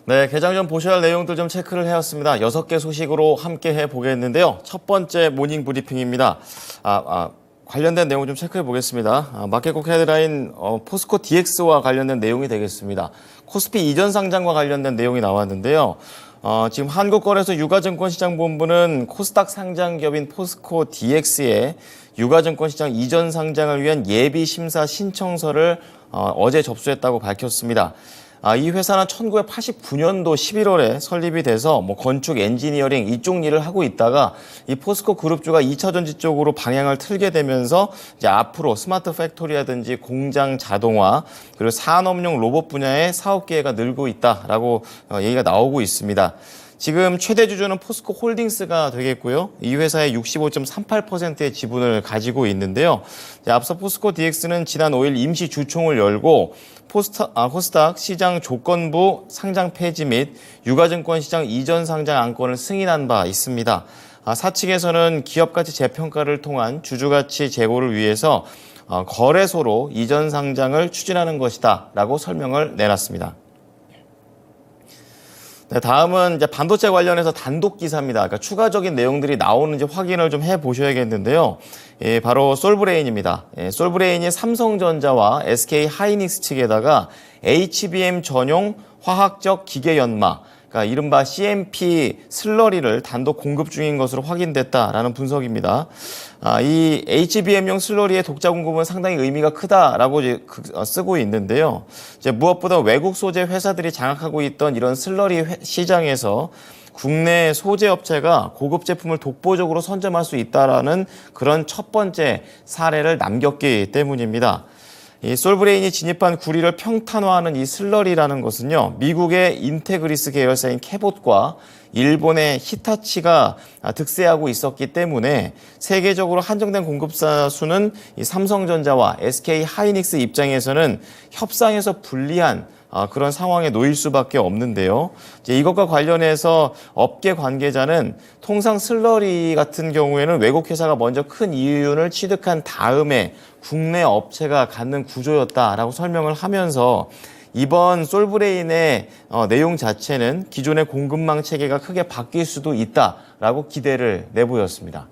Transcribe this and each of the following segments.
네, 개장 전 보셔야 할 내용들 좀 체크를 해왔습니다. 6개 소식으로 함께 해보겠는데요. 첫 번째 모닝 브리핑입니다. 관련된 내용 좀 체크해 보겠습니다. 마켓콕 헤드라인 포스코 DX와 관련된 내용이 되겠습니다. 코스피 이전 상장과 관련된 내용이 나왔는데요. 지금 한국거래소 유가증권시장본부는 코스닥 상장기업인 포스코 DX의 유가증권시장 이전 상장을 위한 예비 심사 신청서를 어제 접수했다고 밝혔습니다. 이 회사는 1989년도 11월에 설립이 돼서 건축, 엔지니어링 이쪽 일을 하고 있다가 이 포스코 그룹주가 2차 전지 쪽으로 방향을 틀게 되면서 이제 앞으로 스마트 팩토리라든지 공장 자동화 그리고 산업용 로봇 분야의 사업 기회가 늘고 있다라고 얘기가 나오고 있습니다. 지금 최대 주주는 포스코 홀딩스가 되겠고요. 이 회사의 65.38%의 지분을 가지고 있는데요. 앞서 포스코 DX는 지난 5일 임시 주총을 열고 코스닥 시장 조건부 상장 폐지 및 유가증권 시장 이전 상장 안건을 승인한 바 있습니다. 사측에서는 기업가치 재평가를 통한 주주가치 제고를 위해서 거래소로 이전 상장을 추진하는 것이다 라고 설명을 내놨습니다. 네, 다음은 이제 반도체 관련해서 단독 기사입니다. 그러니까 추가적인 내용들이 나오는지 확인을 좀 해보셔야겠는데요. 바로 솔브레인입니다. 솔브레인이 삼성전자와 SK 하이닉스 측에다가 HBM 전용 화학적 기계 연마, 그러니까 이른바 CMP 슬러리를 단독 공급 중인 것으로 확인됐다라는 분석입니다. 이 HBM용 슬러리의 독자 공급은 상당히 의미가 크다라고 쓰고 있는데요. 이제 무엇보다 외국 소재 회사들이 장악하고 있던 이런 슬러리 시장에서 국내 소재 업체가 고급 제품을 독보적으로 선점할 수 있다라는 그런 첫 번째 사례를 남겼기 때문입니다. 이 솔브레인이 진입한 구리를 평탄화하는 이 슬러리라는 것은요, 미국의 인테그리스 계열사인 캐봇과 일본의 히타치가 득세하고 있었기 때문에 세계적으로 한정된 공급사 수는 이 삼성전자와 SK 하이닉스 입장에서는 협상에서 불리한 그런 상황에 놓일 수밖에 없는데요. 이제 이것과 관련해서 업계 관계자는 통상 슬러리 같은 경우에는 외국 회사가 먼저 큰 이윤을 취득한 다음에 국내 업체가 갖는 구조였다라고 설명을 하면서 이번 솔브레인의 내용 자체는 기존의 공급망 체계가 크게 바뀔 수도 있다라고 기대를 내보였습니다.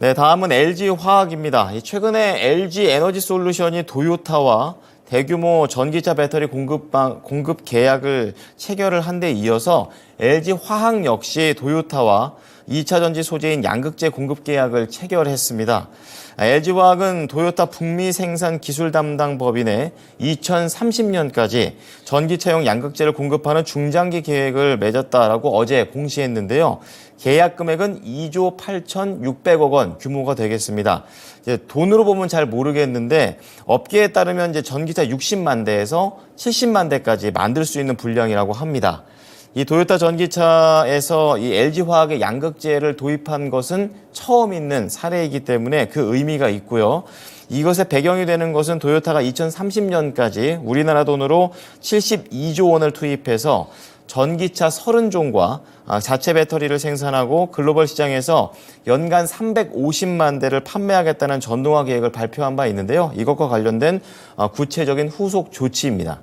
네, 다음은 LG화학입니다. 최근에 LG에너지솔루션이 도요타와 대규모 전기차 배터리 공급 계약을 체결을 한 데 이어서 LG화학 역시 도요타와 2차 전지 소재인 양극재 공급 계약을 체결했습니다. LG화학은 도요타 북미 생산 기술 담당 법인에 2030년까지 전기차용 양극재를 공급하는 중장기 계획을 맺었다라고 어제 공시했는데요. 계약 금액은 2조 8,600억 원 규모가 되겠습니다. 이제 돈으로 보면 잘 모르겠는데 업계에 따르면 이제 전기차 60만 대에서 70만 대까지 만들 수 있는 분량이라고 합니다. 이 도요타 전기차에서 이 LG화학의 양극재를 도입한 것은 처음 있는 사례이기 때문에 그 의미가 있고요. 이것의 배경이 되는 것은 도요타가 2030년까지 우리나라 돈으로 72조 원을 투입해서 전기차 30종과 자체 배터리를 생산하고 글로벌 시장에서 연간 350만 대를 판매하겠다는 전동화 계획을 발표한 바 있는데요. 이것과 관련된 구체적인 후속 조치입니다.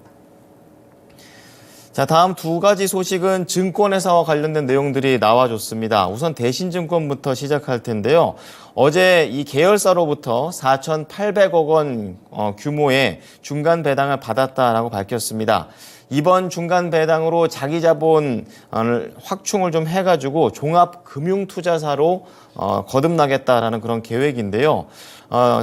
자, 다음 두 가지 소식은 증권회사와 관련된 내용들이 나와줬습니다. 우선 대신증권부터 시작할 텐데요. 어제 이 계열사로부터 4,800억 원 규모의 중간 배당을 받았다라고 밝혔습니다. 이번 중간 배당으로 자기 자본을 확충을 좀 해가지고 종합금융투자사로 거듭나겠다라는 그런 계획인데요.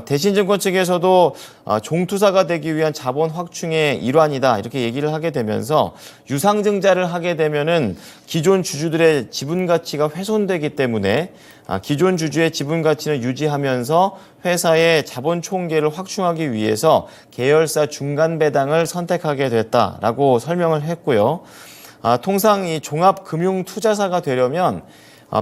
대신증권 측에서도 종투사가 되기 위한 자본 확충의 일환이다 이렇게 얘기를 하게 되면서 유상증자를 하게 되면은 기존 주주들의 지분 가치가 훼손되기 때문에 기존 주주의 지분 가치는 유지하면서 회사의 자본 총계를 확충하기 위해서 계열사 중간 배당을 선택하게 됐다라고 설명을 했고요. 통상 이 종합금융투자사가 되려면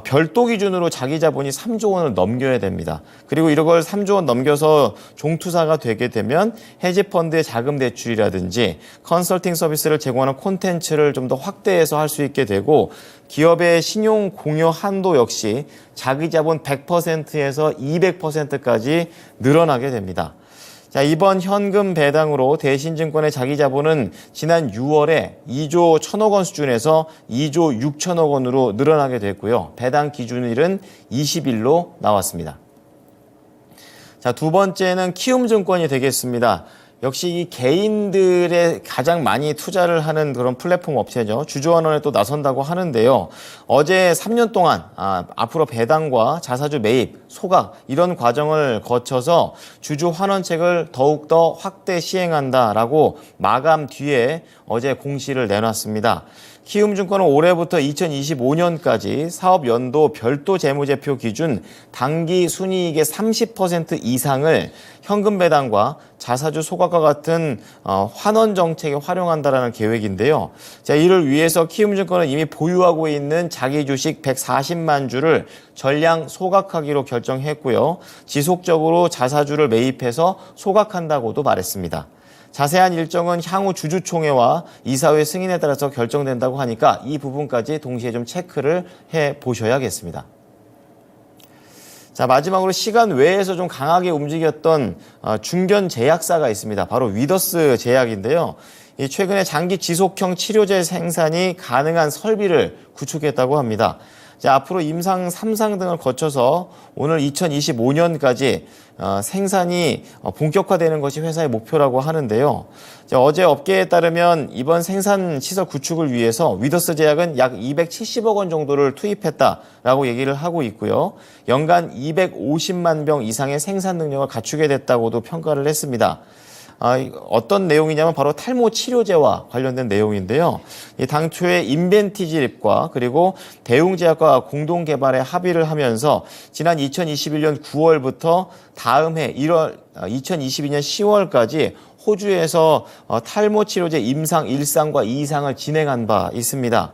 별도 기준으로 자기 자본이 3조 원을 넘겨야 됩니다. 그리고 이걸 3조 원 넘겨서 종투사가 되게 되면 헤지펀드의 자금 대출이라든지 컨설팅 서비스를 제공하는 콘텐츠를 좀 더 확대해서 할 수 있게 되고 기업의 신용 공여 한도 역시 자기 자본 100%에서 200%까지 늘어나게 됩니다. 자, 이번 현금 배당으로 대신증권의 자기 자본은 지난 6월에 2조 1천억 원 수준에서 2조 6천억 원으로 늘어나게 됐고요. 배당 기준일은 20일로 나왔습니다. 자, 두 번째는 키움증권이 되겠습니다. 역시 이 개인들의 가장 많이 투자를 하는 그런 플랫폼 업체죠. 주주환원에 또 나선다고 하는데요. 어제 3년 동안 앞으로 배당과 자사주 매입, 소각 이런 과정을 거쳐서 주주환원책을 더욱더 확대 시행한다라고 마감 뒤에 어제 공시를 내놨습니다. 키움증권은 올해부터 2025년까지 사업연도 별도 재무제표 기준 당기 순이익의 30% 이상을 현금 배당과 자사주 소각과 같은 환원 정책에 활용한다라는 계획인데요. 자, 이를 위해서 키움증권은 이미 보유하고 있는 자기 주식 140만 주를 전량 소각하기로 결정했고요. 지속적으로 자사주를 매입해서 소각한다고도 말했습니다. 자세한 일정은 향후 주주총회와 이사회 승인에 따라서 결정된다고 하니까 이 부분까지 동시에 좀 체크를 해 보셔야겠습니다. 자, 마지막으로 시간 외에서 좀 강하게 움직였던 중견 제약사가 있습니다. 바로 위더스 제약인데요. 최근에 장기 지속형 치료제 생산이 가능한 설비를 구축했다고 합니다. 자, 앞으로 임상 3상 등을 거쳐서 오늘 2025년까지 생산이 본격화되는 것이 회사의 목표라고 하는데요. 자, 어제 업계에 따르면 이번 생산 시설 구축을 위해서 위더스 제약은 약 270억 원 정도를 투입했다라고 얘기를 하고 있고요. 연간 250만 병 이상의 생산 능력을 갖추게 됐다고도 평가를 했습니다. 어떤 내용이냐면 바로 탈모 치료제와 관련된 내용인데요. 당초에 인벤티지립과 그리고 대웅제약과 공동 개발에 합의를 하면서 지난 2021년 9월부터 다음 해 2022년 10월까지 호주에서 탈모 치료제 임상 1상과 2상을 진행한 바 있습니다.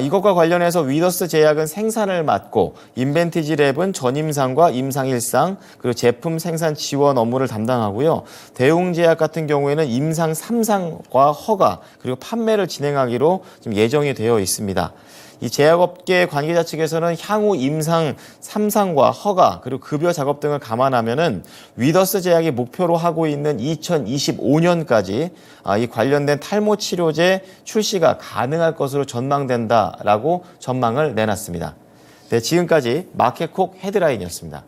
이것과 관련해서 위더스 제약은 생산을 맡고 인벤티지랩은 전임상과 임상 1상 그리고 제품 생산 지원 업무를 담당하고요. 대웅제약 같은 경우에는 임상 3상과 허가 그리고 판매를 진행하기로 지금 예정이 되어 있습니다. 이 제약업계 관계자 측에서는 향후 임상 3상과 허가 그리고 급여 작업 등을 감안하면은 위더스 제약이 목표로 하고 있는 2025년까지 이 관련된 탈모 치료제 출시가 가능할 것으로 전망된다라고 전망을 내놨습니다. 네, 지금까지 마켓콕 헤드라인이었습니다.